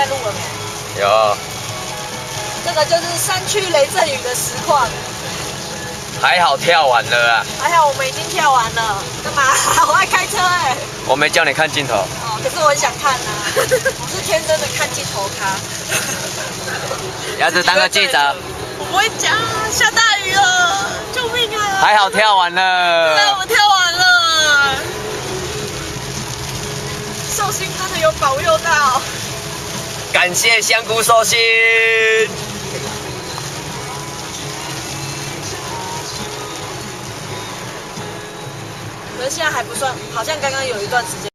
在录了没？有，这个就是山区雷阵雨的实况。还好跳完了啊。还好我们已经跳完了，干嘛？我爱开车哎。我没叫你看镜头。哦，可是我很想看啊，我是天生的看镜头咖。鸭子当个记者。我不会讲，下大雨了，救命啊！还好跳完对，了。我跳完了。寿星真的有保佑到。感谢香菇寿星。可是现在还不算，好像刚刚有一段时间。